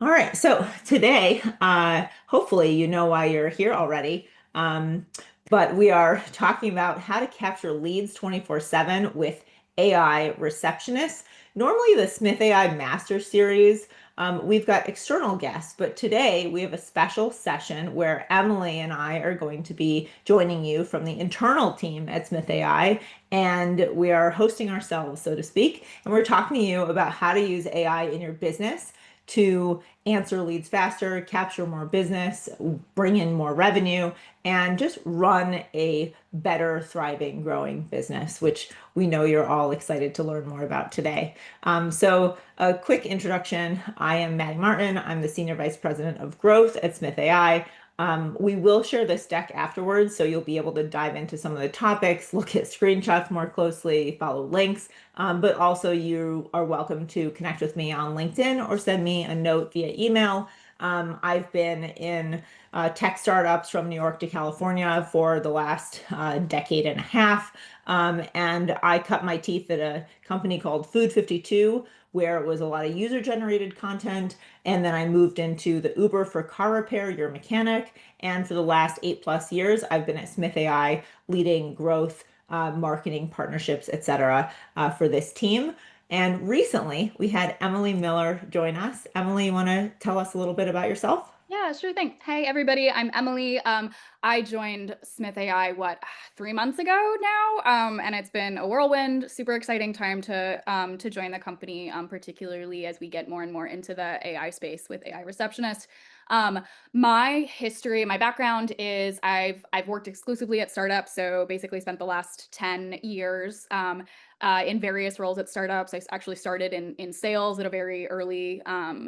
All right, so today, hopefully you know why you're here already, but we are talking about how to capture leads 24/7 with AI receptionists. Normally the Smith AI Master Series, we've got external guests, but today we have a special session where Emily and I are going to be joining you from the internal team at Smith AI, and we are hosting ourselves, so to speak, and we're talking to you about how to use AI in your business to answer leads faster, capture more business, bring in more revenue, and just run a better, thriving, growing business, which we know you're all excited to learn more about today. So, a quick introduction. I am Maddy Martin. I'm the Senior Vice President of Growth at Smith AI. We will share this deck afterwards, so you'll be able to dive into some of the topics, look at screenshots more closely, follow links. But also you are welcome to connect with me on LinkedIn or send me a note via email. I've been in tech startups from New York to California for the last decade and a half. And I cut my teeth at a company called Food 52, where it was a lot of user-generated content. And then I moved into the Uber for car repair, your mechanic. And for the last 8+ years, I've been at Smith AI leading growth, marketing partnerships, etc., for this team. And recently we had Emily Miller join us. Emily, you want to tell us a little bit about yourself? Yeah, sure thing. Hey, everybody. I'm Emily. I joined Smith AI, 3 months ago now, and it's been a whirlwind, super exciting time to join the company, particularly as we get more and more into the AI space with AI Receptionist. Um, my background is I've worked exclusively at startups, so basically spent the last 10 years in various roles at startups. I actually started in sales at a very early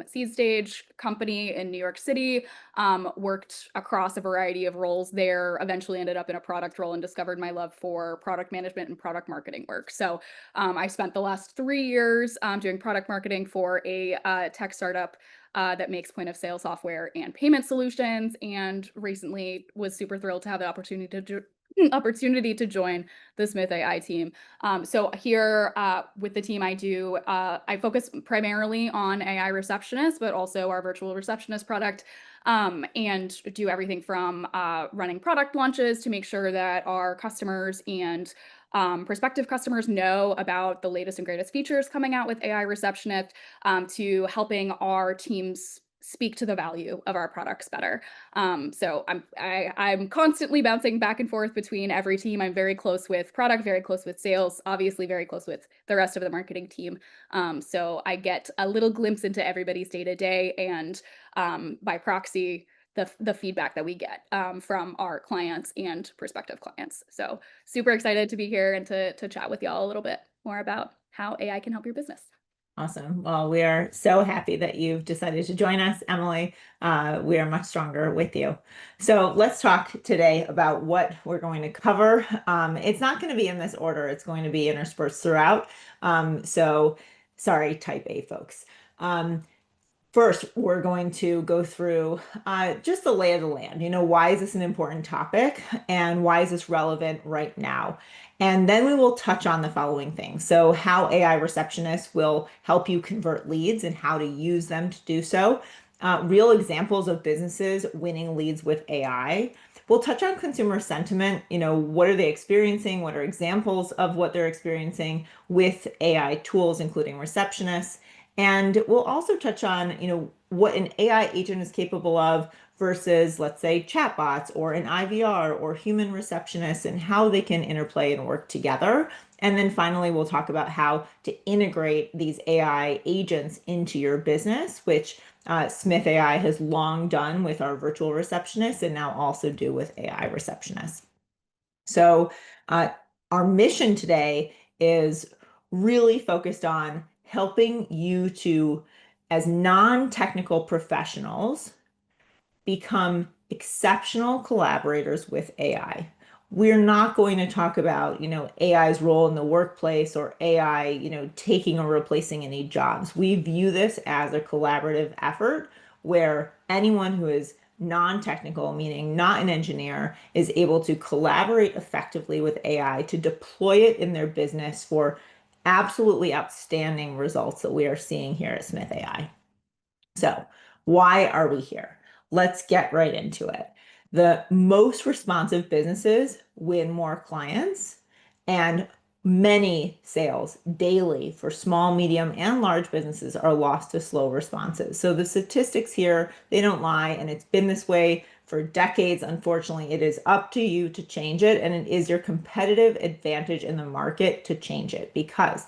seed stage company in New York City, worked across a variety of roles there, eventually ended up in a product role and discovered my love for product management and product marketing work. So I spent the last 3 years doing product marketing for a tech startup that makes point of sale software and payment solutions, and recently was super thrilled to have the opportunity to join the Smith AI team. So here with the team, I focus primarily on AI receptionists, but also our virtual receptionist product, and do everything from running product launches to make sure that our customers and prospective customers know about the latest and greatest features coming out with AI receptionist, to helping our teams speak to the value of our products better. I'm constantly bouncing back and forth between every team. I'm very close with product, very close with sales, obviously very close with the rest of the marketing team. So I get a little glimpse into everybody's day to day, and by proxy, the feedback that we get from our clients and prospective clients. So super excited to be here and to chat with y'all a little bit more about how AI can help your business. Awesome. Well, we are so happy that you've decided to join us, Emily. We are much stronger with you. So let's talk today about what we're going to cover. It's not going to be in this order. It's going to be interspersed throughout. So sorry, type A folks. First, we're going to go through just the lay of the land. Why is this an important topic and why is this relevant right now? And then we will touch on the following things. So, how AI receptionists will help you convert leads and how to use them to do so. Real examples of businesses winning leads with AI. We'll touch on consumer sentiment. What are they experiencing? What are examples of what they're experiencing with AI tools, including receptionists? And we'll also touch on, what an AI agent is capable of versus, let's say, chatbots or an IVR or human receptionists and how they can interplay and work together. And then finally, we'll talk about how to integrate these AI agents into your business, which Smith AI has long done with our virtual receptionists and now also do with AI receptionists. So, uh, our mission today is really focused on helping you to, as non-technical professionals, become exceptional collaborators with AI. We're not going to talk about, AI's role in the workplace or AI, taking or replacing any jobs. We view this as a collaborative effort where anyone who is non-technical, meaning not an engineer, is able to collaborate effectively with AI to deploy it in their business for absolutely outstanding results that we are seeing here at Smith AI. So, Why are we here? Let's get right into it. The most responsive businesses win more clients, and many sales daily for small, medium, and large businesses are lost to slow responses. So the statistics here, they don't lie, and it's been this way for decades. Unfortunately, it is up to you to change it, and it is your competitive advantage in the market to change it, because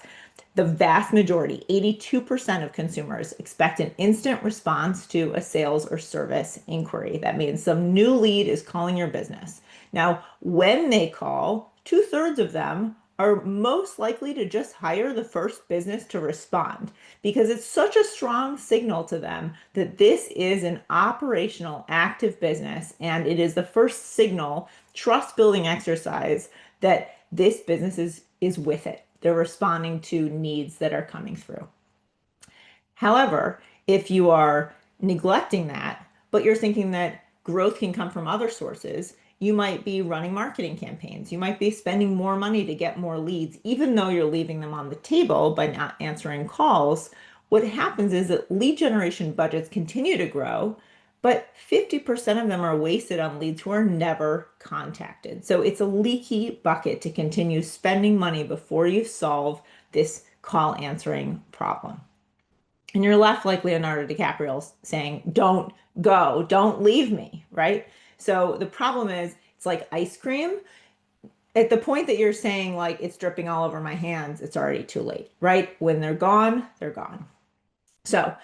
the vast majority, 82% of consumers, expect an instant response to a sales or service inquiry. That means some new lead is calling your business. Now, when they call, 2/3 of them are most likely to just hire the first business to respond, because it's such a strong signal to them that this is an operational, active business, and it is the first signal, trust building exercise, that this business is with it. They're responding to needs that are coming through. However, if you are neglecting that, but you're thinking that growth can come from other sources, you might be running marketing campaigns. You might be spending more money to get more leads, even though you're leaving them on the table by not answering calls. What happens is that lead generation budgets continue to grow, but 50% of them are wasted on leads who are never contacted. So it's a leaky bucket to continue spending money before you solve this call answering problem. And you're left like Leonardo DiCaprio saying, don't go, don't leave me, right? So the problem is, it's like ice cream. At the point that you're saying, like, it's dripping all over my hands, it's already too late, right? When they're gone, they're gone. So,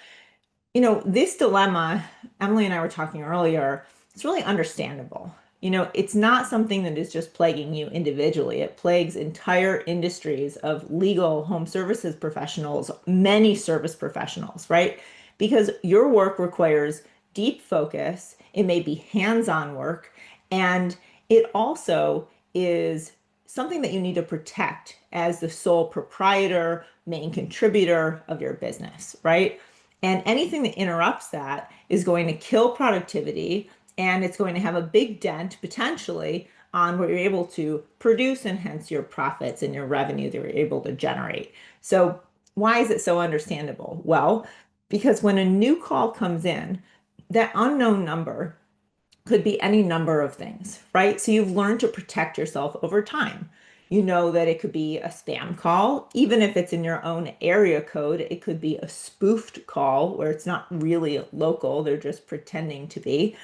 this dilemma, Emily and I were talking earlier, it's really understandable. It's not something that is just plaguing you individually. It plagues entire industries of legal, home services professionals, many service professionals, right? Because your work requires deep focus. It may be hands-on work, and it also is something that you need to protect as the sole proprietor, main contributor of your business, right? And anything that interrupts that is going to kill productivity, and it's going to have a big dent potentially on what you're able to produce, and hence your profits and your revenue that you're able to generate. So why is it so understandable? Well, because when a new call comes in, that unknown number could be any number of things, right? So you've learned to protect yourself over time. You know that it could be a spam call, even if it's in your own area code. It could be a spoofed call where it's not really local, they're just pretending to be.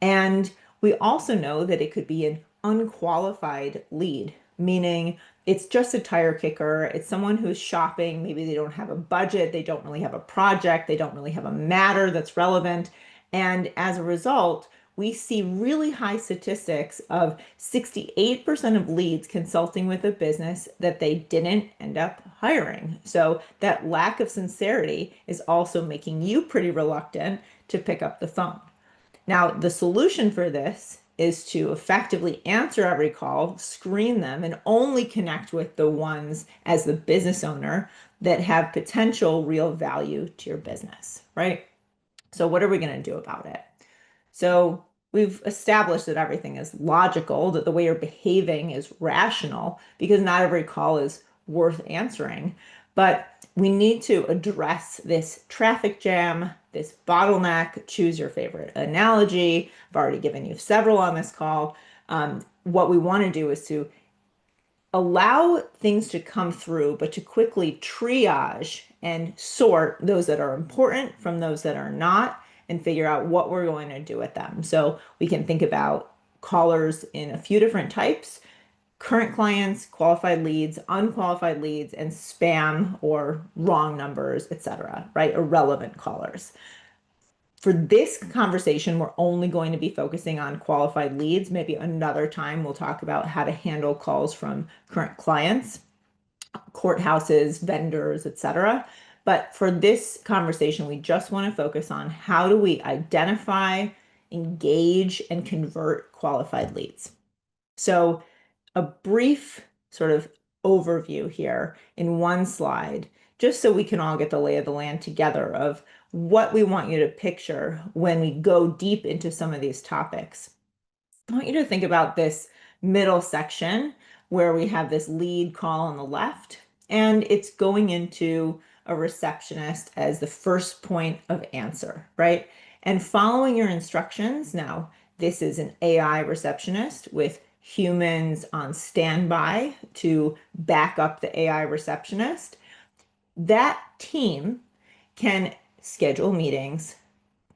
And we also know that it could be an unqualified lead, meaning it's just a tire kicker. It's someone who's shopping. Maybe they don't have a budget. They don't really have a project. They don't really have a matter that's relevant. And as a result, we see really high statistics of 68% of leads consulting with a business that they didn't end up hiring. So that lack of sincerity is also making you pretty reluctant to pick up the phone. Now, the solution for this is to effectively answer every call, screen them, and only connect with the ones as the business owner that have potential real value to your business, right? So what are we going to do about it? So we've established that everything is logical, that the way you're behaving is rational, because not every call is worth answering. But we need to address this traffic jam, this bottleneck. Choose your favorite analogy. I've already given you several on this call. What we want to do is to allow things to come through, but to quickly triage and sort those that are important from those that are not, and figure out what we're going to do with them. So we can think about callers in a few different types: current clients, qualified leads, unqualified leads, and spam or wrong numbers, etc., right? Irrelevant callers. For this conversation, we're only going to be focusing on qualified leads. Maybe another time we'll talk about how to handle calls from current clients, courthouses, vendors, etc. But for this conversation, we just want to focus on how do we identify, engage, and convert qualified leads. So a brief sort of overview here in one slide, just so we can all get the lay of the land together of what we want you to picture when we go deep into some of these topics. I want you to think about this middle section where we have this lead call on the left, and it's going into a receptionist as the first point of answer, right? and following your instructions. Now, this is an AI receptionist with humans on standby to back up the AI receptionist. That team can schedule meetings,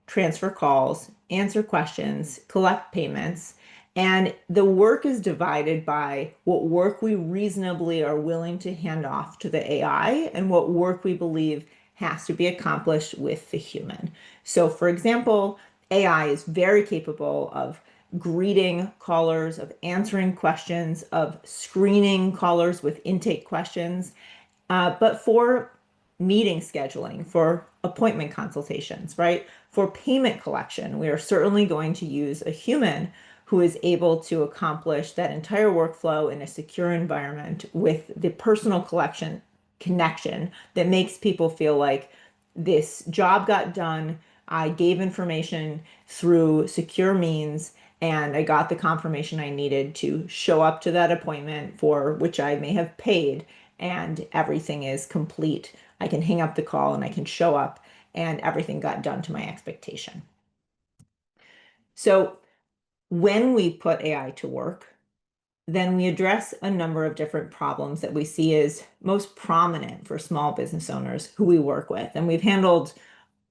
transfer calls, answer questions, collect payments, and the work is divided by what work we reasonably are willing to hand off to the AI and what work we believe has to be accomplished with the human. So, for example, AI is very capable of greeting callers, of answering questions, of screening callers with intake questions. But for meeting scheduling, for appointment consultations, right? For payment collection, we are certainly going to use a human who is able to accomplish that entire workflow in a secure environment with the personal collection connection that makes people feel like this job got done. I gave information through secure means and I got the confirmation I needed to show up to that appointment for which I may have paid, and everything is complete. I can hang up the call and I can show up, and everything got done to my expectation. So when we put AI to work, then we address a number of different problems that we see as most prominent for small business owners who we work with. And we've handled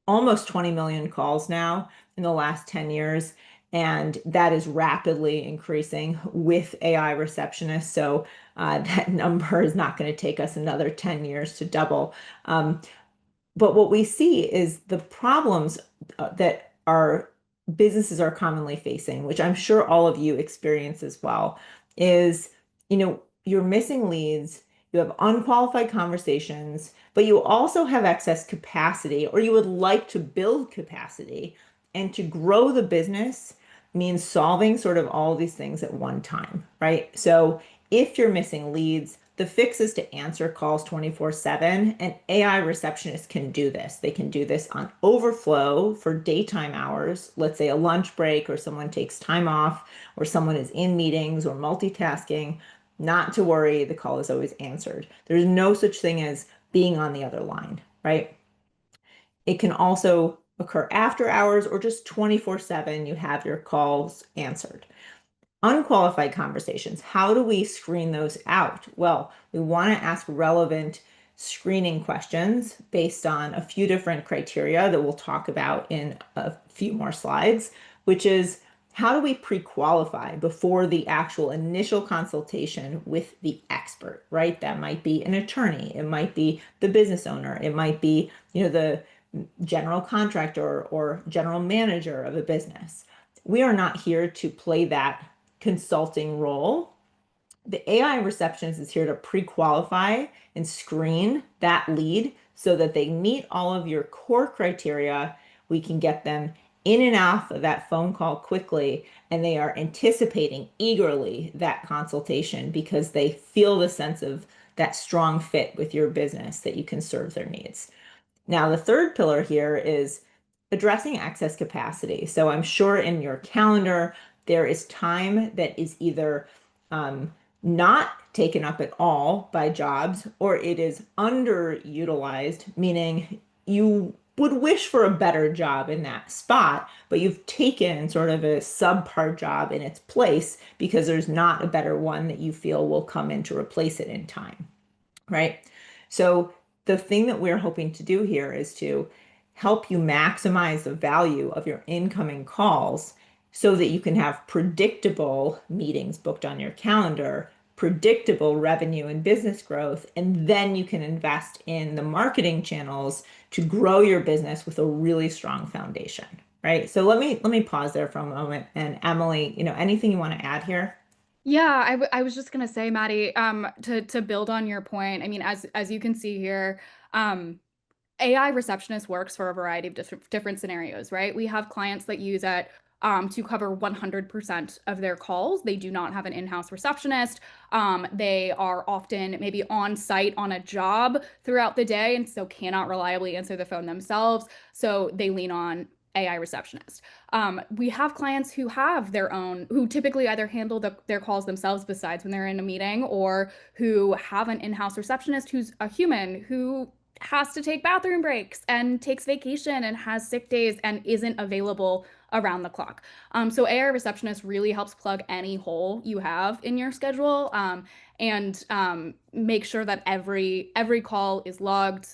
almost 20 million calls now in the last 10 years. And that is rapidly increasing with AI receptionists. So that number is not going to take us another 10 years to double. But what we see is the problems that our businesses are commonly facing, which I'm sure all of you experience as well, is, you're missing leads, you have unqualified conversations, but you also have excess capacity, or you would like to build capacity. And to grow the business means solving sort of all of these things at one time, right? So if you're missing leads, the fix is to answer calls 24/7, and AI receptionists can do this. They can do this on overflow for daytime hours, let's say a lunch break, or someone takes time off, or someone is in meetings or multitasking. Not to worry, the call is always answered. There's no such thing as being on the other line, right? It can also occur after hours or just 24/7, you have your calls answered. Unqualified conversations, how do we screen those out? Well, we want to ask relevant screening questions based on a few different criteria that we'll talk about in a few more slides, which is how do we pre-qualify before the actual initial consultation with the expert, right? That might be an attorney, it might be the business owner, it might be, the general contractor or general manager of a business. We are not here to play that consulting role. The AI receptionist is here to pre-qualify and screen that lead so that they meet all of your core criteria. We can get them in and out of that phone call quickly, and they are anticipating eagerly that consultation because they feel the sense of that strong fit with your business that you can serve their needs. Now, the third pillar here is addressing excess capacity. So I'm sure in your calendar, there is time that is either not taken up at all by jobs, or it is underutilized, meaning you would wish for a better job in that spot, but you've taken sort of a subpar job in its place because there's not a better one that you feel will come in to replace it in time, right? So the thing that we're hoping to do here is to help you maximize the value of your incoming calls so that you can have predictable meetings booked on your calendar, predictable revenue and business growth, and then you can invest in the marketing channels to grow your business with a really strong foundation, right? So let me pause there for a moment. And Emily, anything you want to add here? Yeah, I was just gonna say, Maddie, to build on your point, I mean, as you can see here, AI receptionist works for a variety of different scenarios, right? We have clients that use it to cover 100% of their calls. They do not have an in-house receptionist. They are often maybe on site on a job throughout the day and so cannot reliably answer the phone themselves. So they lean on AI receptionist. We have clients who have their own, who typically either handle their calls themselves besides when they're in a meeting, or who have an in-house receptionist who's a human who has to take bathroom breaks and takes vacation and has sick days and isn't available around the clock. So AI receptionist really helps plug any hole you have in your schedule, and make sure that every call is logged,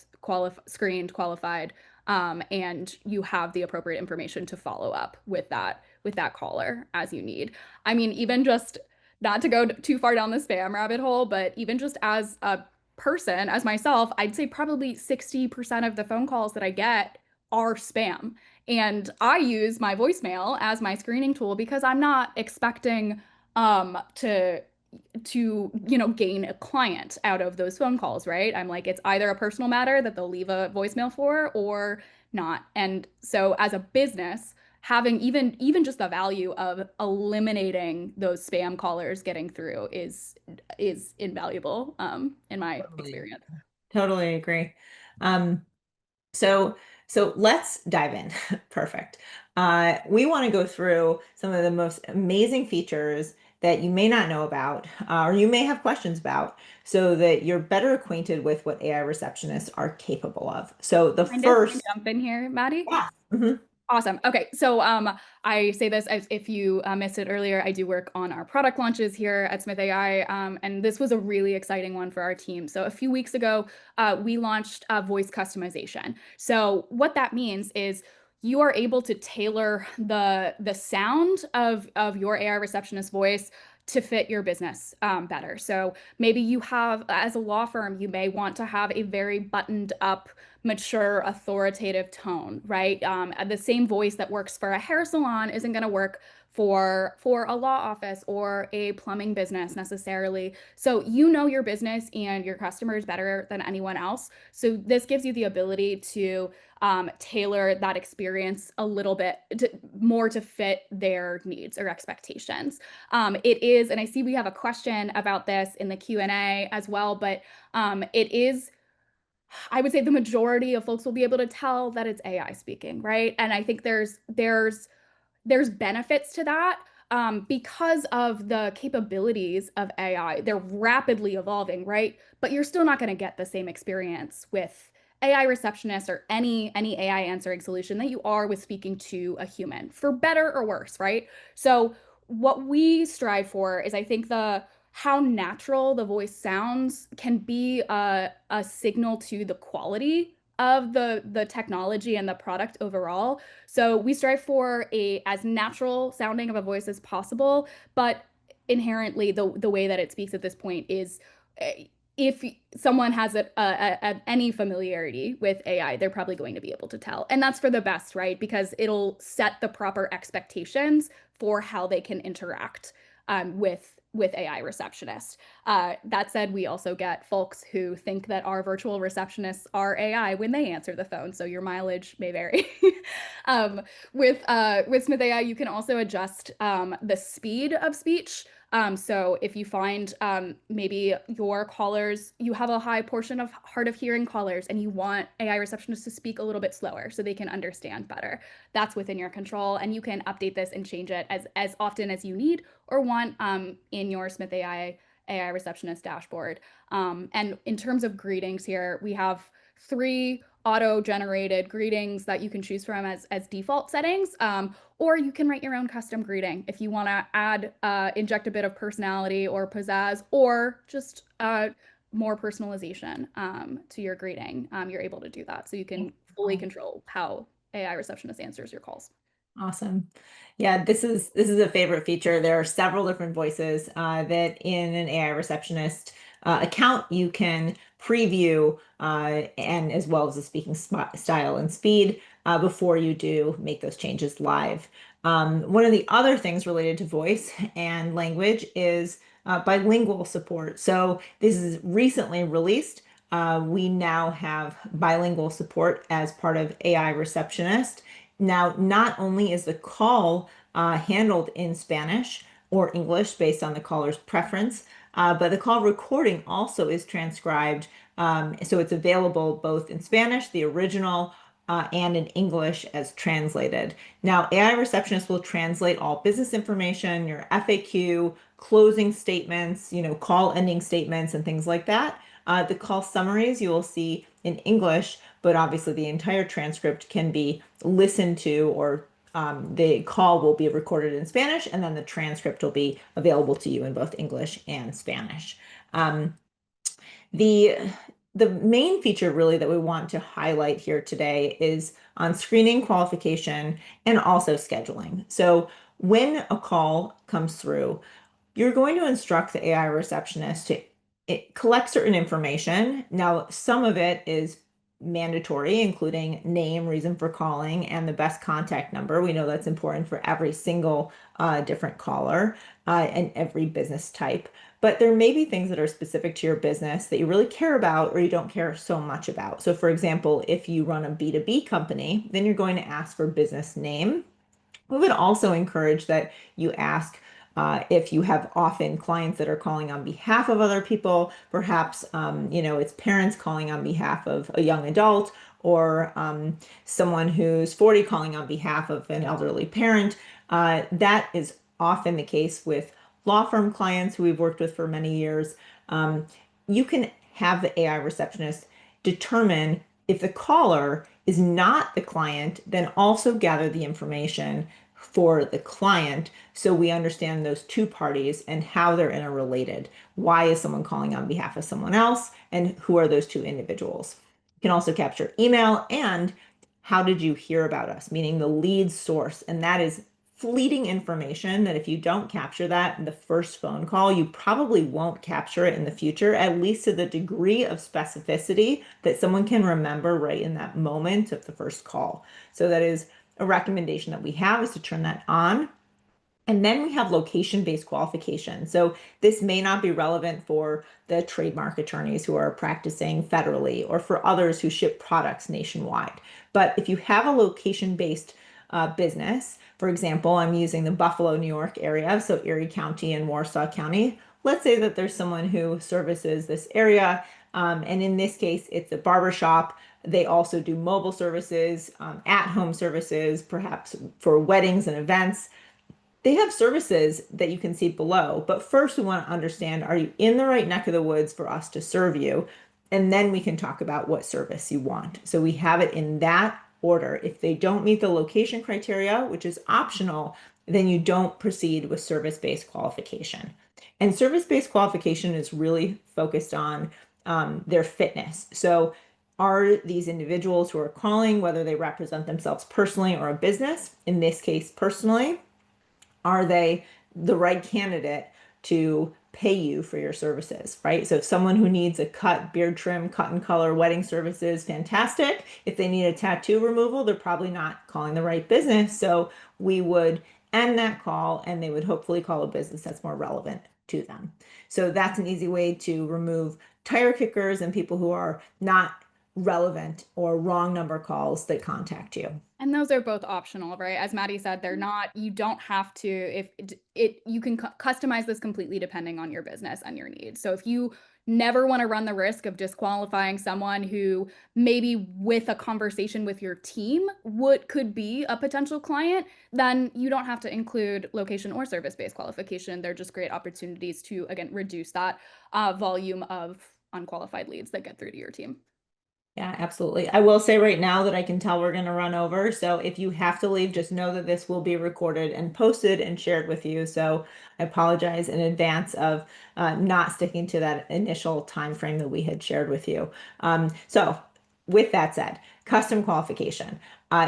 screened, qualified, and you have the appropriate information to follow up with that caller as you need. I mean, even just not to go too far down the spam rabbit hole, but even just as a person, as myself, I'd say probably 60% of the phone calls that I get are spam. And I use my voicemail as my screening tool because I'm not expecting to gain a client out of those phone calls, right? I'm like, it's either a personal matter that they'll leave a voicemail for or not. And so as a business, having even just the value of eliminating those spam callers getting through is invaluable, in my Totally. experience. Totally agree. Um, so so let's dive in. Perfect. We want to go through some of the most amazing features that you may not know about, or you may have questions about, so that you're better acquainted with what AI receptionists are capable of. So the Mind if I first, jump in here, Maddie? yeah. Mhm. Awesome. Okay. So I say this as if you missed it earlier. I do work on our product launches here at Smith AI, and this was a really exciting one for our team. So a few weeks ago, we launched voice customization. So what that means is you are able to tailor the sound of your AI receptionist voice to fit your business better. So maybe you have, as a law firm, you may want to have a very buttoned up, mature, authoritative tone, right? The same voice that works for a hair salon isn't going to work for a law office or a plumbing business necessarily. So you know your business and your customers better than anyone else. So this gives you the ability to tailor that experience a little bit more to fit their needs or expectations. It is, and I see we have a question about this in the Q&A as well, but it is, I would say the majority of folks will be able to tell that it's AI speaking, right? And I think there's benefits to that, because of the capabilities of AI. They're rapidly evolving, right? But you're still not going to get the same experience with AI receptionist or any AI answering solution that you are with speaking to a human, for better or worse, right? So what we strive for is, I think, the how natural the voice sounds can be a signal to the quality of the technology and the product overall. So we strive for a as natural sounding of a voice as possible, but inherently the way that it speaks at this point is, if someone has any familiarity with AI, they're probably going to be able to tell. And that's for the best, right? Because it'll set the proper expectations for how they can interact with AI receptionists. That said, we also get folks who think that our virtual receptionists are AI when they answer the phone, so your mileage may vary. um, with Smith AI, you can also adjust the speed of speech. So if you find maybe your callers, you have a high portion of hard of hearing callers, and you want AI receptionists to speak a little bit slower so they can understand better, that's within your control, and you can update this and change it as often as you need or want, in your Smith AI receptionist dashboard. And in terms of greetings here, we have 3 auto-generated greetings that you can choose from as default settings, or you can write your own custom greeting if you want to add, inject a bit of personality or pizzazz, or just more personalization to your greeting. You're able to do that, so you can fully control how AI receptionist answers your calls. Awesome. Yeah, this is a favorite feature. There are several different voices that in an AI receptionist account you can preview, and as well as the speaking style and speed before you do make those changes live. One of the other things related to voice and language is bilingual support. So this is recently released. We now have bilingual support as part of AI receptionist. Now, not only is the call handled in Spanish or English based on the caller's preference, but the call recording also is transcribed. So it's available both in Spanish, the original, and in English as translated. Now, AI Receptionist will translate all business information, your FAQ, closing statements, call ending statements, and things like that. The call summaries you will see in English, but obviously the entire transcript can be listened to, or the call will be recorded in Spanish, and then the transcript will be available to you in both English and Spanish. Um, the the main feature really that we want to highlight here today is on screening, qualification, and also scheduling. So when a call comes through, you're going to instruct the AI receptionist to collect certain information. Now, some of it is mandatory, including name, reason for calling, and the best contact number. We know that's important for every single different caller and every business type. But there may be things that are specific to your business that you really care about or you don't care so much about. So, for example, if you run a B2B company, then you're going to ask for business name. We would also encourage that you ask if you have often clients that are calling on behalf of other people, perhaps it's parents calling on behalf of a young adult, or someone who's 40 calling on behalf of an elderly parent. That is often the case with law firm clients who we've worked with for many years. You can have the AI receptionist determine if the caller is not the client, then also gather the information for the client so we understand those two parties and how they're interrelated. Why is someone calling on behalf of someone else, and who are those two individuals? You can also capture email and how did you hear about us, meaning the lead source. And that is fleeting information that if you don't capture that in the first phone call, you probably won't capture it in the future, at least to the degree of specificity that someone can remember right in that moment of the first call. So that is a recommendation that we have, is to turn that on. And then we have location-based qualification. So this may not be relevant for the trademark attorneys who are practicing federally, or for others who ship products nationwide. But if you have a location-based business, for example, I'm using the Buffalo, New York area, so Erie County and Warsaw County. Let's say that there's someone who services this area, and in this case, it's a barbershop. They also do mobile services, at-home services, perhaps for weddings and events. They have services that you can see below, but first we want to understand, are you in the right neck of the woods for us to serve you? And then we can talk about what service you want. So we have it in that order. If they don't meet the location criteria, which is optional, then you don't proceed with service-based qualification. And service-based qualification is really focused on their fitness. So are these individuals who are calling, whether they represent themselves personally or a business, in this case personally, are they the right candidate to pay you for your services, right? So if someone who needs a cut, beard trim, cut and color, wedding services, fantastic. If they need a tattoo removal, they're probably not calling the right business. So we would end that call and they would hopefully call a business that's more relevant to them. So that's an easy way to remove tire kickers and people who are not relevant or wrong number calls that contact you. And those are both optional, right? As Maddy said, they're not, you don't have to, if it you can customize this completely depending on your business and your needs. So if you never want to run the risk of disqualifying someone who maybe with a conversation with your team could be a potential client, then you don't have to include location or service-based qualification. They're just great opportunities to, again, reduce that volume of unqualified leads that get through to your team. Yeah, absolutely. I will say right now that I can tell we're going to run over. So if you have to leave, just know that this will be recorded and posted and shared with you. So I apologize in advance of not sticking to that initial time frame that we had shared with you. So with that said, custom qualification.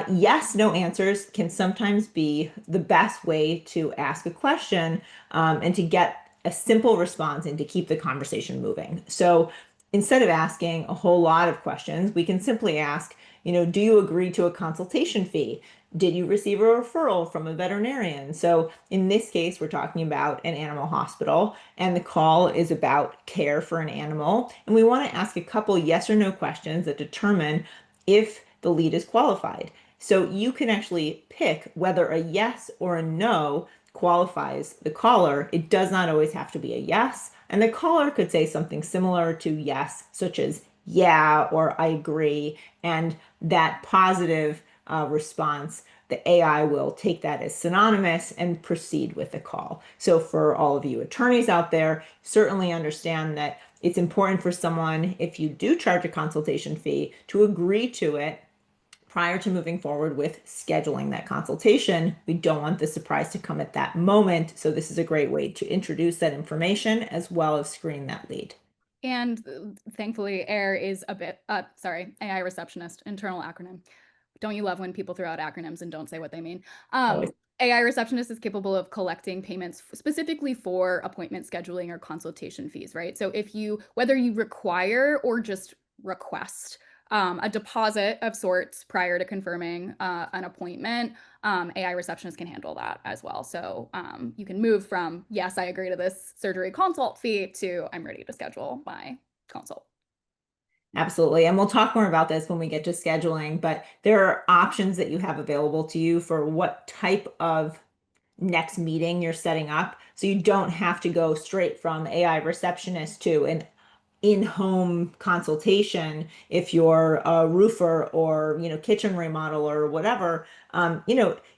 Yes, no answers can sometimes be the best way to ask a question and to get a simple response and to keep the conversation moving. So instead of asking a whole lot of questions, we can simply ask, do you agree to a consultation fee? Did you receive a referral from a veterinarian? So in this case, we're talking about an animal hospital, and the call is about care for an animal. And we want to ask a couple yes or no questions that determine if the lead is qualified. So you can actually pick whether a yes or a no qualifies the caller. It does not always have to be a yes. And the caller could say something similar to yes, such as yeah, or I agree. And that positive response, the AI will take that as synonymous and proceed with the call. So for all of you attorneys out there, certainly understand that it's important for someone, if you do charge a consultation fee, to agree to it prior to moving forward with scheduling that consultation. We don't want the surprise to come at that moment. So this is a great way to introduce that information as well as screen that lead. And thankfully, AIR is AI receptionist, internal acronym. Don't you love when people throw out acronyms and don't say what they mean? Always. AI receptionist is capable of collecting payments specifically for appointment scheduling or consultation fees, right? So whether you require or just request a deposit of sorts prior to confirming an appointment, AI receptionist can handle that as well. So you can move from, yes, I agree to this surgery consult fee to I'm ready to schedule my consult. Absolutely. And we'll talk more about this when we get to scheduling, but there are options that you have available to you for what type of next meeting you're setting up. So you don't have to go straight from AI receptionist to an in-home consultation if you're a roofer or kitchen remodel or whatever.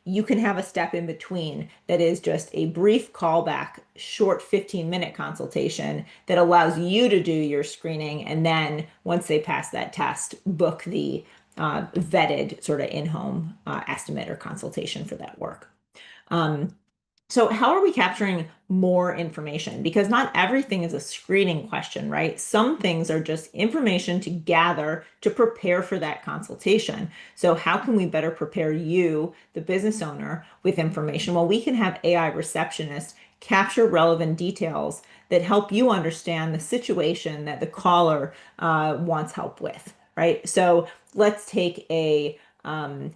You can have a step in between that is just a brief callback, short 15-minute consultation that allows you to do your screening, and then once they pass that test, book the vetted sort of in-home estimate or consultation for that work. So how are we capturing more information? Because not everything is a screening question, right? Some things are just information to gather to prepare for that consultation. So how can we better prepare you, the business owner, with information? Well, we can have AI receptionists capture relevant details that help you understand the situation that the caller wants help with, right? So let's take a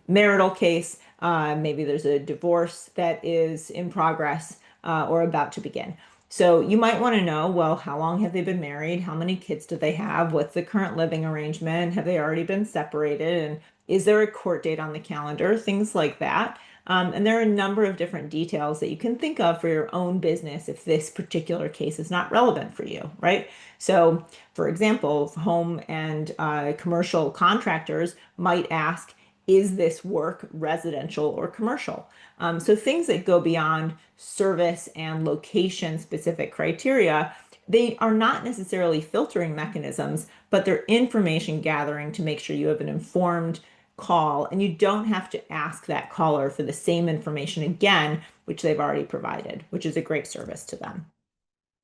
marital case. Maybe there's a divorce that is in progress or about to begin. So you might want to know, well, how long have they been married? How many kids do they have? What's the current living arrangement? Have they already been separated? And is there a court date on the calendar? Things like that. And there are a number of different details that you can think of for your own business if this particular case is not relevant for you, right? So, for example, home and commercial contractors might ask, is this work residential or commercial? So things that go beyond service and location specific criteria, they are not necessarily filtering mechanisms, but they're information gathering to make sure you have an informed call, and you don't have to ask that caller for the same information again, which they've already provided, which is a great service to them.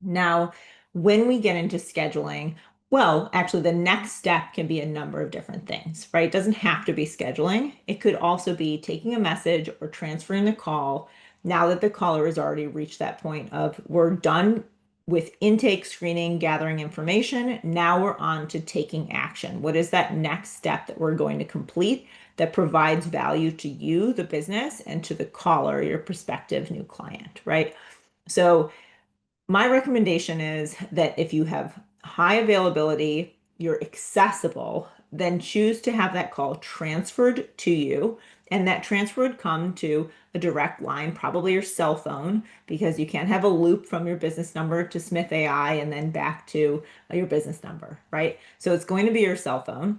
Now, when we get into scheduling, well, actually, the next step can be a number of different things, right? It doesn't have to be scheduling. It could also be taking a message or transferring the call now that the caller has already reached that point of we're done with intake, screening, gathering information. Now we're on to taking action. What is that next step that we're going to complete that provides value to you, the business, and to the caller, your prospective new client, right? So my recommendation is that if you have high availability, you're accessible, then choose to have that call transferred to you. And that transfer would come to a direct line, probably your cell phone, because you can't have a loop from your business number to Smith.ai and then back to your business number, right? So it's going to be your cell phone.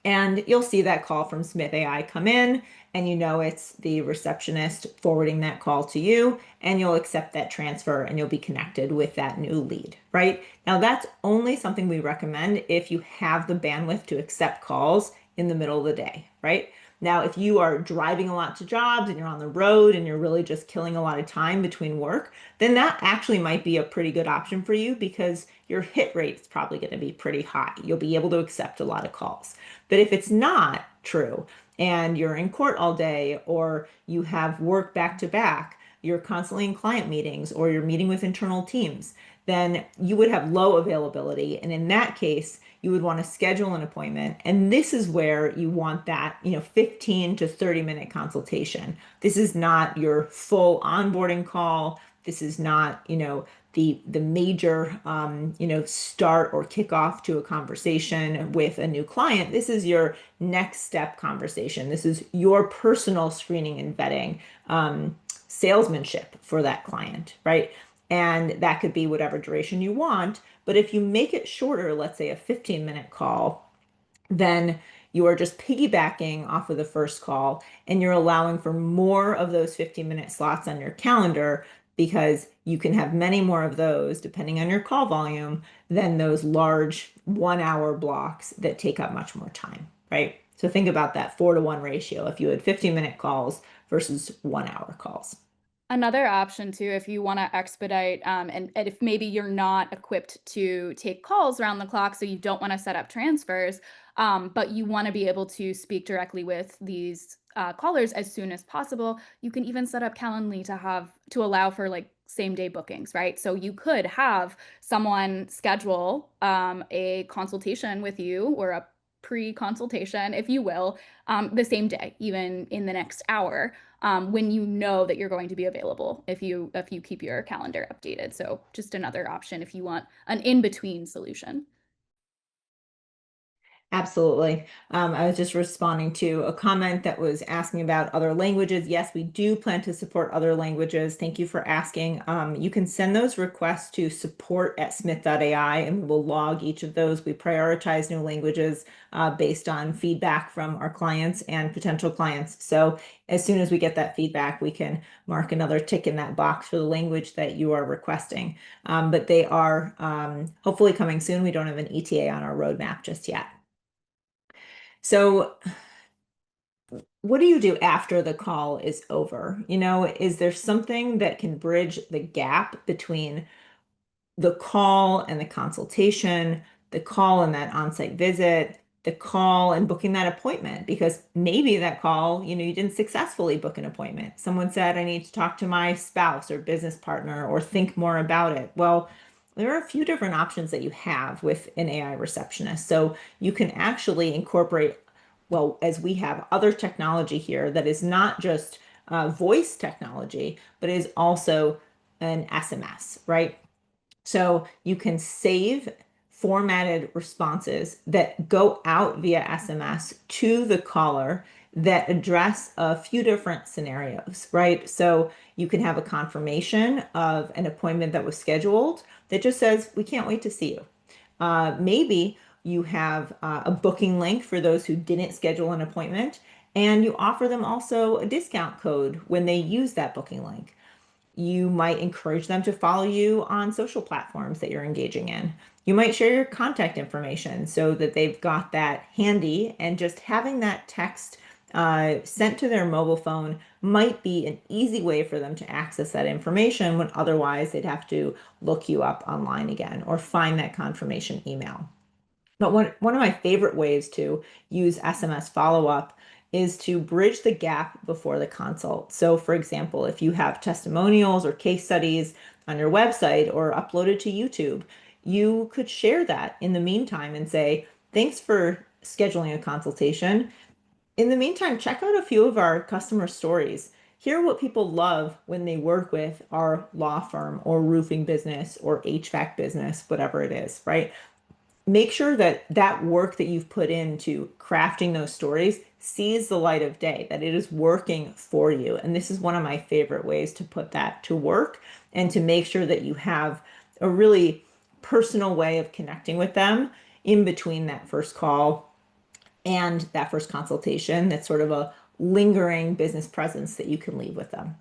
And you'll see that call from Smith.ai come in, and it's the receptionist forwarding that call to you, and you'll accept that transfer and you'll be connected with that new lead, right? Now, that's only something we recommend if you have the bandwidth to accept calls in the middle of the day, right? Now, if you are driving a lot to jobs and you're on the road and you're really just killing a lot of time between work, then that actually might be a pretty good option for you because your hit rate is probably going to be pretty high. You'll be able to accept a lot of calls. But if it's not true and you're in court all day or you have work back to back, you're constantly in client meetings or you're meeting with internal teams, then you would have low availability. And in that case, you would want to schedule an appointment. And this is where you want that, 15 to 30-minute consultation. This is not your full onboarding call. This is not, the major, start or kickoff to a conversation with a new client. This is your next step conversation. This is your personal screening and vetting, salesmanship for that client, right? And that could be whatever duration you want. But if you make it shorter, let's say a 15-minute call, then you are just piggybacking off of the first call and you're allowing for more of those 15-minute slots on your calendar because you can have many more of those, depending on your call volume, than those large 1 hour blocks that take up much more time, right? So think about that 4-to-1 ratio if you had 15-minute calls versus 1 hour calls. Another option too, if you want to expedite, and if maybe you're not equipped to take calls around the clock, so you don't want to set up transfers, but you want to be able to speak directly with these callers as soon as possible, you can even set up Calendly to allow for like same day bookings, right? So you could have someone schedule a consultation with you or a pre-consultation, if you will, the same day, even in the next hour, when you know that you're going to be available if you keep your calendar updated. So just another option if you want an in-between solution. Absolutely. I was just responding to a comment that was asking about other languages. Yes, we do plan to support other languages. Thank you for asking. You can send those requests to support@smith.ai and we will log each of those. We prioritize new languages based on feedback from our clients and potential clients. So as soon as we get that feedback, we can mark another tick in that box for the language that you are requesting. But they are hopefully coming soon. We don't have an ETA on our roadmap just yet. So what do you do after the call is over? Is there something that can bridge the gap between the call and the consultation, the call and that on-site visit, the call and booking that appointment? Because maybe that call, you didn't successfully book an appointment. Someone said, I need to talk to my spouse or business partner or think more about it. Well, there are a few different options that you have with an AI receptionist. So you can actually incorporate, well, as we have other technology here that is not just voice technology, but is also an SMS, right? So you can save formatted responses that go out via SMS to the caller that address a few different scenarios, right? So you can have a confirmation of an appointment that was scheduled that just says, we can't wait to see you. Maybe you have a booking link for those who didn't schedule an appointment, and you offer them also a discount code when they use that booking link. You might encourage them to follow you on social platforms that you're engaging in. You might share your contact information so that they've got that handy, and just having that text sent to their mobile phone might be an easy way for them to access that information when otherwise they'd have to look you up online again or find that confirmation email. But one of my favorite ways to use SMS follow-up is to bridge the gap before the consult. So for example, if you have testimonials or case studies on your website or uploaded to YouTube, you could share that in the meantime and say, thanks for scheduling a consultation. In the meantime, check out a few of our customer stories. Hear what people love when they work with our law firm or roofing business or HVAC business, whatever it is, right? Make sure that that work that you've put into crafting those stories sees the light of day, that it is working for you. And this is one of my favorite ways to put that to work and to make sure that you have a really personal way of connecting with them in between that first call and that first consultation. That's sort of a lingering business presence that you can leave with them.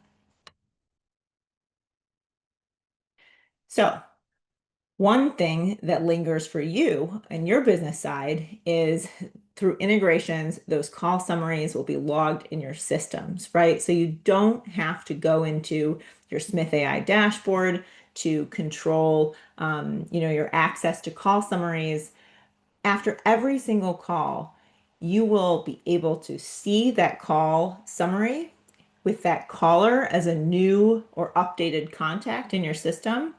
So one thing that lingers for you and your business side is through integrations, those call summaries will be logged in your systems, right? So you don't have to go into your Smith AI dashboard to control, your access to call summaries. After every single call, you will be able to see that call summary with that caller as a new or updated contact in your system,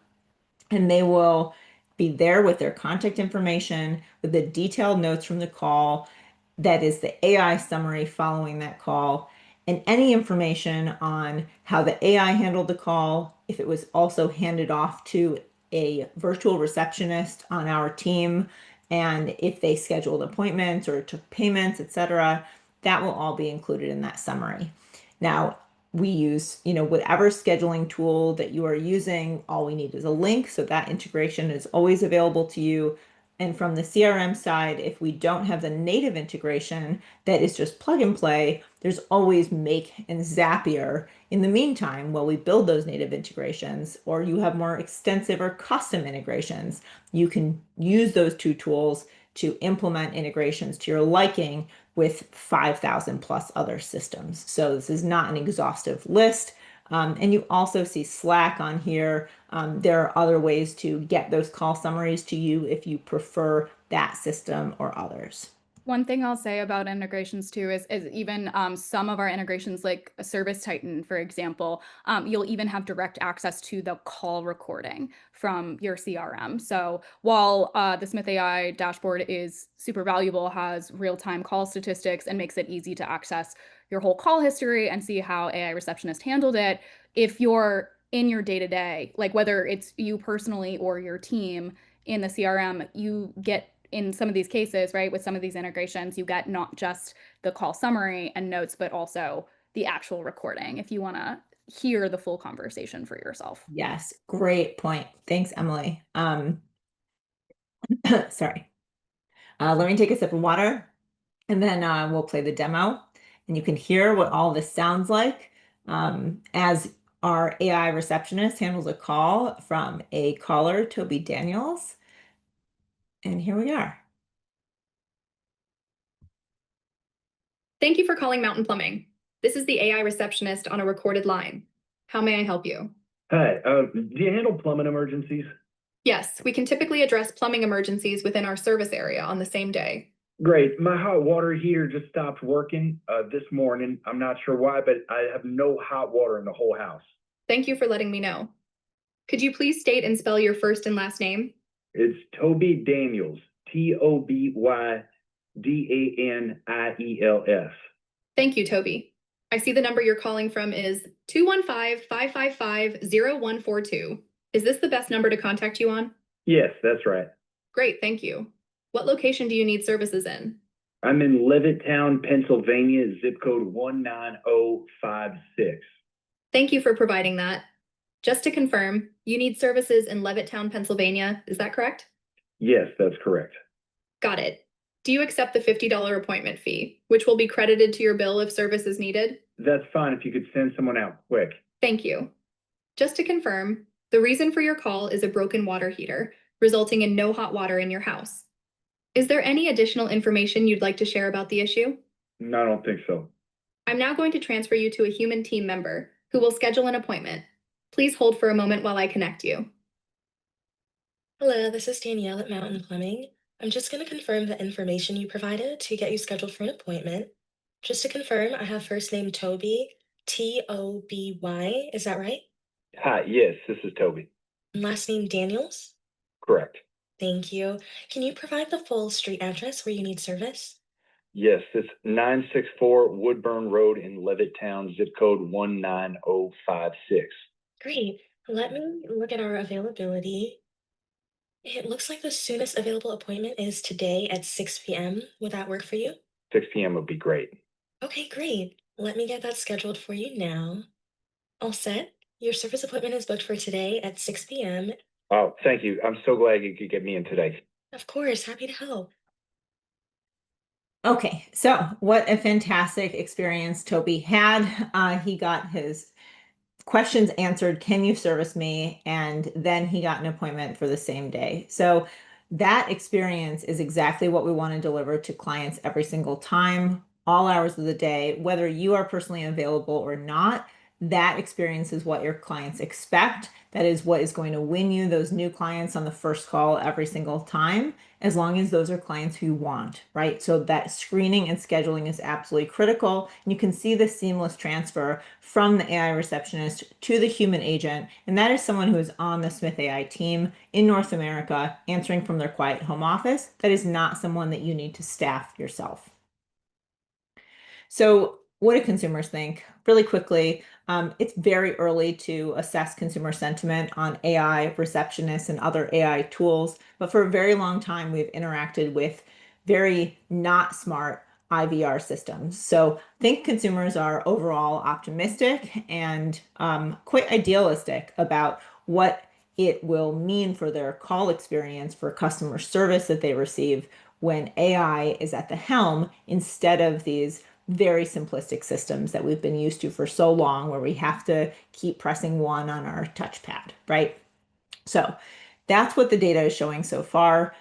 and they will be there with their contact information, with the detailed notes from the call. That is the AI summary following that call, and any information on how the AI handled the call, if it was also handed off to a virtual receptionist on our team, and if they scheduled appointments or took payments, etc., that will all be included in that summary. Now, we use, whatever scheduling tool that you are using. All we need is a link. So that integration is always available to you. And from the CRM side, if we don't have the native integration that is just plug and play, there's always Make and Zapier in the meantime while we build those native integrations, or you have more extensive or custom integrations. You can use those two tools to implement integrations to your liking with 5,000 plus other systems. So this is not an exhaustive list. And you also see Slack on here. There are other ways to get those call summaries to you if you prefer that system or others. One thing I'll say about integrations too is even some of our integrations, like a Service Titan, for example, you'll even have direct access to the call recording from your CRM. So while the Smith AI dashboard is super valuable, has real-time call statistics, and makes it easy to access your whole call history and see how AI Receptionist handled it, if you're in your day-to-day, like whether it's you personally or your team in the CRM, you get in some of these cases, right, with some of these integrations, you get not just the call summary and notes, but also the actual recording if you want to hear the full conversation for yourself. Yes, great point. Thanks, Emily. Sorry. Let me take a sip of water and then we'll play the demo and you can hear what all this sounds like as our AI receptionist handles a call from a caller, Toby Daniels. And here we are. Thank you for calling Mountain Plumbing. This is the AI receptionist on a recorded line. How may I help you? Hi, do you handle plumbing emergencies? Yes, we can typically address plumbing emergencies within our service area on the same day. Great. My hot water heater just stopped working this morning. I'm not sure why, but I have no hot water in the whole house. Thank you for letting me know. Could you please state and spell your first and last name? It's Toby Daniels, Tobydaniels. Thank you, Toby. I see the number you're calling from is 215-555-0142. Is this the best number to contact you on? Yes, that's right. Great, thank you. What location do you need services in? I'm in Levittown, Pennsylvania, zip code 19056. Thank you for providing that. Just to confirm, you need services in Levittown, Pennsylvania, is that correct? Yes, that's correct. Got it. Do you accept the $50 appointment fee, which will be credited to your bill if service is needed? That's fine if you could send someone out quick. Thank you. Just to confirm, the reason for your call is a broken water heater, resulting in no hot water in your house. Is there any additional information you'd like to share about the issue? No, I don't think so. I'm now going to transfer you to a human team member who will schedule an appointment. Please hold for a moment while I connect you. Hello, this is Danielle at Mountain Plumbing. I'm just going to confirm the information you provided to get you scheduled for an appointment. Just to confirm, I have first name Toby, Toby, is that right? Hi, yes, this is Toby. And last name Daniels? Correct. Thank you. Can you provide the full street address where you need service? Yes, it's 964 Woodburn Road in Levittown, zip code 19056. Great. Let me look at our availability. It looks like the soonest available appointment is today at 6 p.m. Would that work for you? 6 p.m. would be great. Okay, great. Let me get that scheduled for you now. All set. Your service appointment is booked for today at 6 p.m. Oh, thank you. I'm so glad you could get me in today. Of course, happy to help. Okay, so what a fantastic experience Toby had. He got his questions answered, can you service me? And then he got an appointment for the same day. So that experience is exactly what we want to deliver to clients every single time, all hours of the day, whether you are personally available or not. That experience is what your clients expect. That is what is going to win you those new clients on the first call every single time, as long as those are clients who you want, right? So that screening and scheduling is absolutely critical. And you can see the seamless transfer from the AI receptionist to the human agent. And that is someone who is on the Smith AI team in North America, answering from their quiet home office. That is not someone that you need to staff yourself. So what do consumers think? Really quickly, it's very early to assess consumer sentiment on AI receptionists and other AI tools, but for a very long time, we've interacted with very not smart IVR systems. So I think consumers are overall optimistic and quite idealistic about what it will mean for their call experience, for customer service that they receive when AI is at the helm instead of these very simplistic systems that we've been used to for so long, where we have to keep pressing one on our touchpad, right? So that's what the data is showing so far.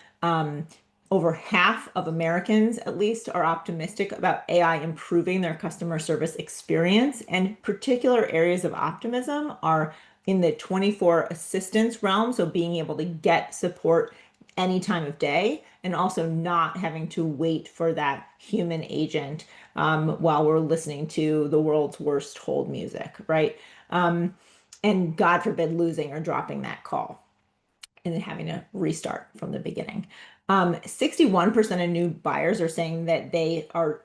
Over half of Americans, at least, are optimistic about AI improving their customer service experience, and particular areas of optimism are in the 24 assistance realm, so being able to get support any time of day, and also not having to wait for that human agent while we're listening to the world's worst hold music, right? And God forbid losing or dropping that call and then having to restart from the beginning. 61% of new buyers are saying that they are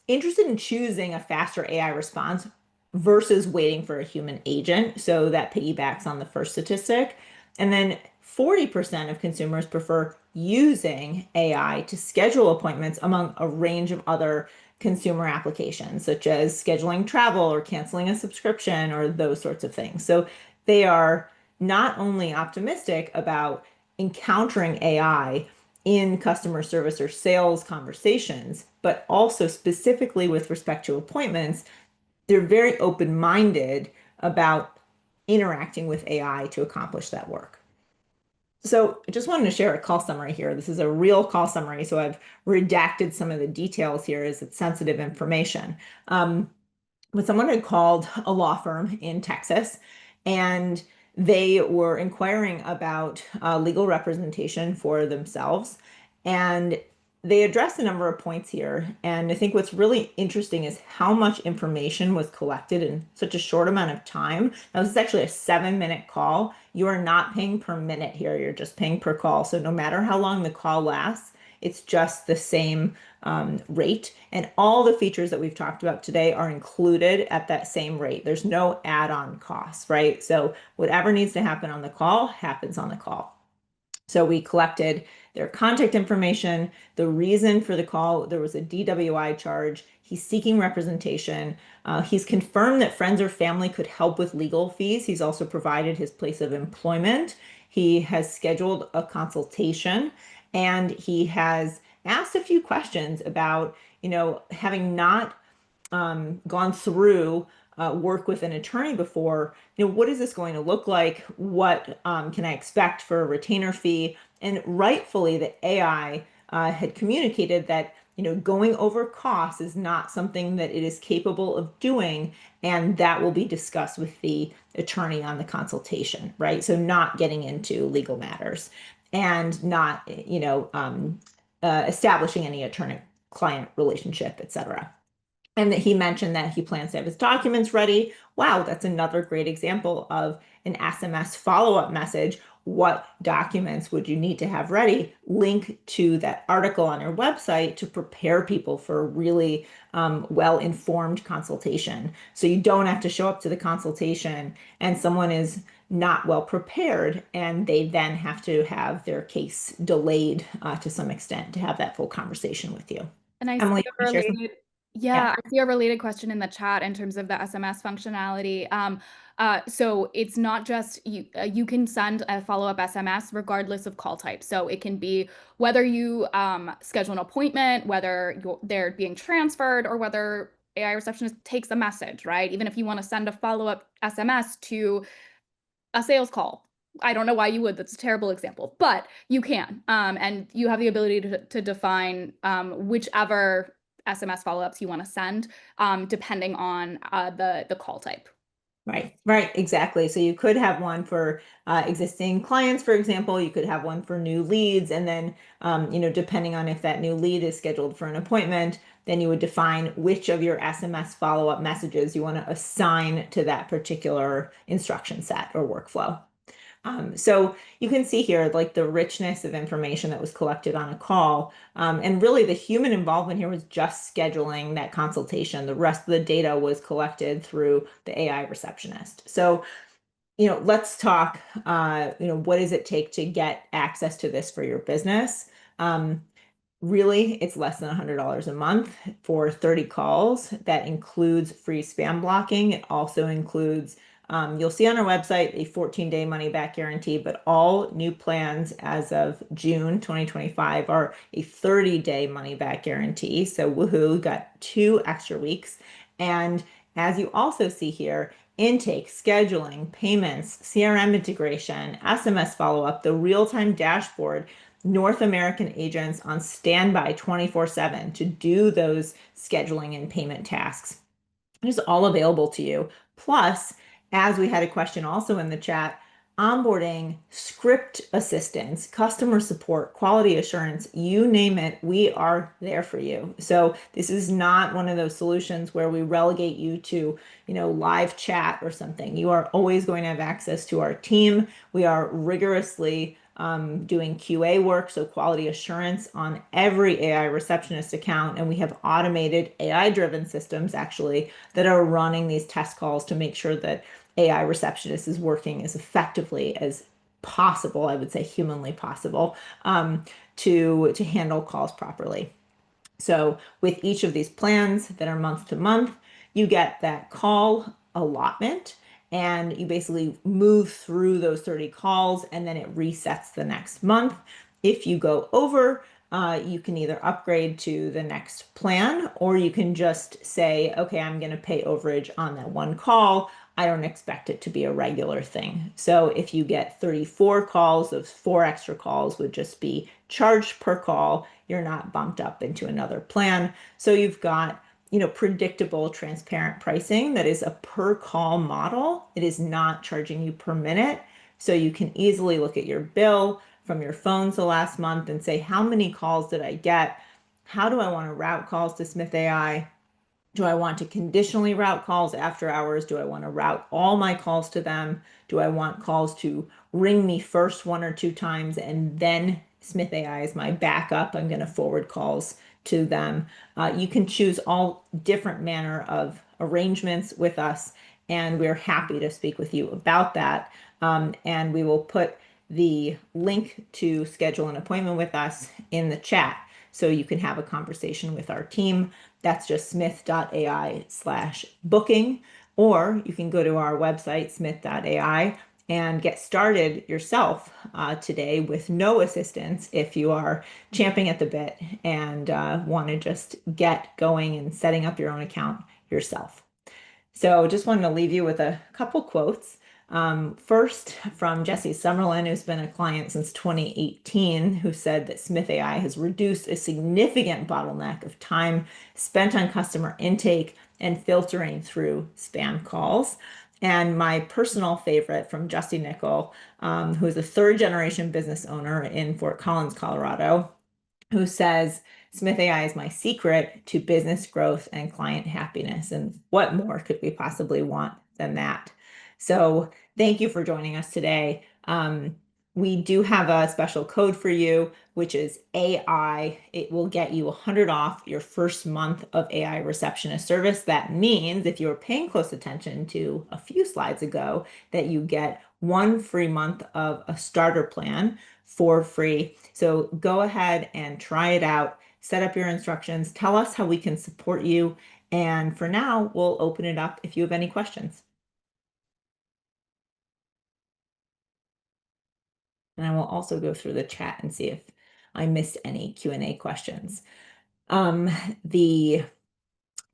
interested in choosing a faster AI response versus waiting for a human agent. So that piggybacks on the first statistic. And then 40% of consumers prefer using AI to schedule appointments among a range of other consumer applications, such as scheduling travel or canceling a subscription or those sorts of things. So they are not only optimistic about encountering AI in customer service or sales conversations, but also specifically with respect to appointments, they're very open-minded about interacting with AI to accomplish that work. So I just wanted to share a call summary here. This is a real call summary, so I've redacted some of the details here as it's sensitive information. But someone had called a law firm in Texas, and they were inquiring about legal representation for themselves. And they addressed a number of points here. And I think what's really interesting is how much information was collected in such a short amount of time. Now, this is actually a 7-minute call. You are not paying per minute here, you're just paying per call. So no matter how long the call lasts, it's just the same rate. And all the features that we've talked about today are included at that same rate. There's no add-on costs, right? So whatever needs to happen on the call happens on the call. So we collected their contact information, the reason for the call. There was a DWI charge. He's seeking representation. He's confirmed that friends or family could help with legal fees. He's also provided his place of employment. He has scheduled a consultation, and he has asked a few questions about, having not gone through work with an attorney before, what is this going to look like? What can I expect for a retainer fee? And rightfully, the AI had communicated that, going over costs is not something that it is capable of doing, and that will be discussed with the attorney on the consultation, right? So not getting into legal matters and not, establishing any attorney-client relationship, et cetera. And that he mentioned that he plans to have his documents ready. Wow, that's another great example of an SMS follow-up message. What documents would you need to have ready? Link to that article on your website to prepare people for a really well-informed consultation. So you don't have to show up to the consultation and someone is not well prepared, and they then have to have their case delayed to some extent to have that full conversation with you. And I Emily, see a wanna share some- related, yeah, I see a related question in the chat in terms of the SMS functionality. So it's not just you can send a follow-up SMS regardless of call type. So it can be whether you schedule an appointment, whether they're being transferred, or whether AI receptionist takes a message, right? Even if you want to send a follow-up SMS to a sales call. I don't know why you would. That's a terrible example, but you can. And you have the ability to define whichever SMS follow-ups you want to send, depending on the call type. Right, exactly. So you could have one for existing clients, for example. You could have one for new leads, and then depending on if that new lead is scheduled for an appointment, then you would define which of your SMS follow-up messages you want to assign to that particular instruction set or workflow. So you can see here like the richness of information that was collected on a call. And really the human involvement here was just scheduling that consultation. The rest of the data was collected through the AI receptionist. So, let's talk, what does it take to get access to this for your business? Really, it's less than $100 a month for 30 calls. That includes free spam blocking. It also includes You'll see on our website a 14-day money-back guarantee, but all new plans as of June 2025 are a 30-day money-back guarantee. So woohoo, got 2 extra weeks. And as you also see here, intake, scheduling, payments, CRM integration, SMS follow-up, the real-time dashboard, North American agents on standby 24/7 to do those scheduling and payment tasks. It is all available to you. Plus, as we had a question also in the chat, onboarding, script assistance, customer support, quality assurance, you name it, we are there for you. So this is not one of those solutions where we relegate you to, live chat or something. You are always going to have access to our team. We are rigorously doing QA work, so quality assurance on every AI receptionist account. And we have automated AI-driven systems actually that are running these test calls to make sure that AI receptionist is working as effectively as possible, I would say humanly possible, to handle calls properly. So with each of these plans that are month to month, you get that call allotment and you basically move through those 30 calls and then it resets the next month. If you go over, you can either upgrade to the next plan or you can just say, okay, I'm going to pay overage on that one call. I don't expect it to be a regular thing. So if you get 34 calls, those 4 extra calls would just be charged per call. You're not bumped up into another plan. So you've got, predictable, transparent pricing that is a per call model. It is not charging you per minute. So you can easily look at your bill from your phones the last month and say, how many calls did I get? How do I want to route calls to Smith.ai? Do I want to conditionally route calls after hours? Do I want to route all my calls to them? Do I want calls to ring me first 1 or 2 times and then Smith.ai is my backup? I'm going to forward calls to them. You can choose all different manner of arrangements with us, and we're happy to speak with you about that. And we will put the link to schedule an appointment with us in the chat so you can have a conversation with our team. That's just smith.ai/booking, or you can go to our website, smith.ai, and get started yourself today with no assistance if you are champing at the bit and want to just get going and setting up your own account yourself. So just wanted to leave you with a couple quotes. First, from Jesse Summerlin, who's been a client since 2018, who said that Smith.ai has reduced a significant bottleneck of time spent on customer intake and filtering through spam calls. And my personal favorite from Justy Nickel, who is a 3rd-generation business owner in Fort Collins, Colorado, who says, Smith.ai is my secret to business growth and client happiness. And what more could we possibly want than that? So thank you for joining us today. We do have a special code for you, which is AI. It will get you 100 off your first month of AI receptionist service. That means if you were paying close attention to a few slides ago, that you get 1 free month of a starter plan for free. So go ahead and try it out, set up your instructions, tell us how we can support you. And for now, we'll open it up if you have any questions. And I will also go through the chat and see if I missed any Q&A questions. The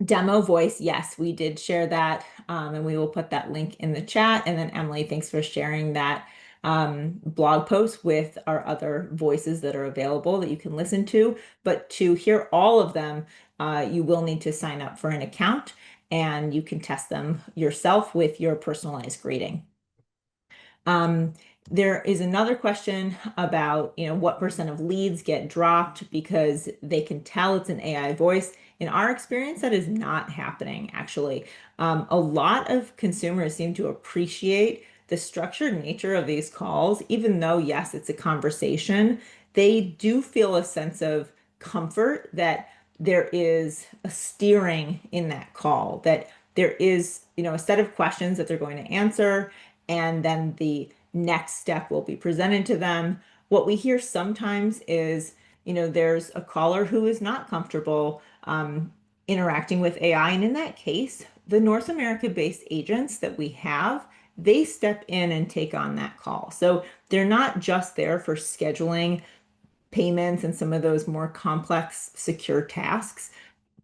demo voice, yes, we did share that, and we will put that link in the chat. And then Emily, thanks for sharing that blog post with our other voices that are available that you can listen to. But to hear all of them, you will need to sign up for an account, and you can test them yourself with your personalized greeting. There is another question about, what % of leads get dropped because they can tell it's an AI voice. In our experience, that is not happening, actually. A lot of consumers seem to appreciate the structured nature of these calls, even though, yes, it's a conversation. They do feel a sense of comfort that there is a steering in that call, that there is, a set of questions that they're going to answer, and then the next step will be presented to them. What we hear sometimes is, there's a caller who is not comfortable interacting with AI. And in that case, the North America-based agents that we have they step in and take on that call. So they're not just there for scheduling payments and some of those more complex secure tasks.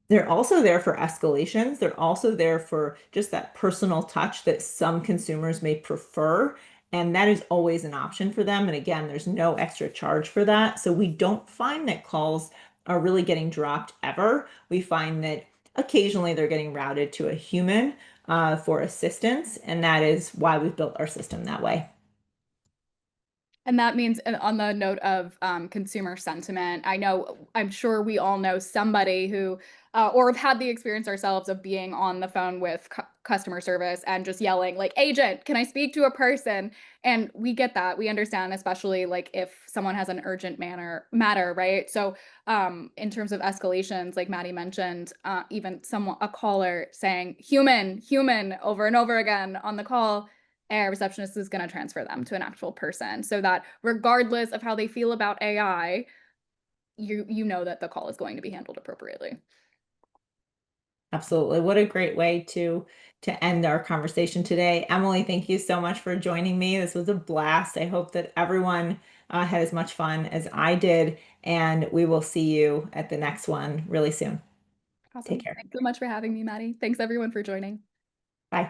They're also there for escalations. They're also there for just that personal touch that some consumers may prefer. And that is always an option for them. And again, there's no extra charge for that. So we don't find that calls are really getting dropped ever. We find that occasionally they're getting routed to a human for assistance. And that is why we've built our system that way. And that means, on the note of consumer sentiment, I'm sure we all know somebody who, or have had the experience ourselves of being on the phone with customer service and just yelling, like, agent, can I speak to a person? And we get that. We understand, especially like if someone has an urgent matter, right? So in terms of escalations, like Maddy mentioned, even a caller saying human over and over again on the call, a receptionist is going to transfer them to an actual person, so that regardless of how they feel about AI, you know that the call is going to be handled appropriately. Absolutely. What a great way to end our conversation today. Emily, thank you so much for joining me. This was a blast. I hope that everyone had as much fun as I did, and we will see you at the next one really soon. Awesome. Take care. Thanks so much for having me, Maddy. Thanks everyone for joining. Bye.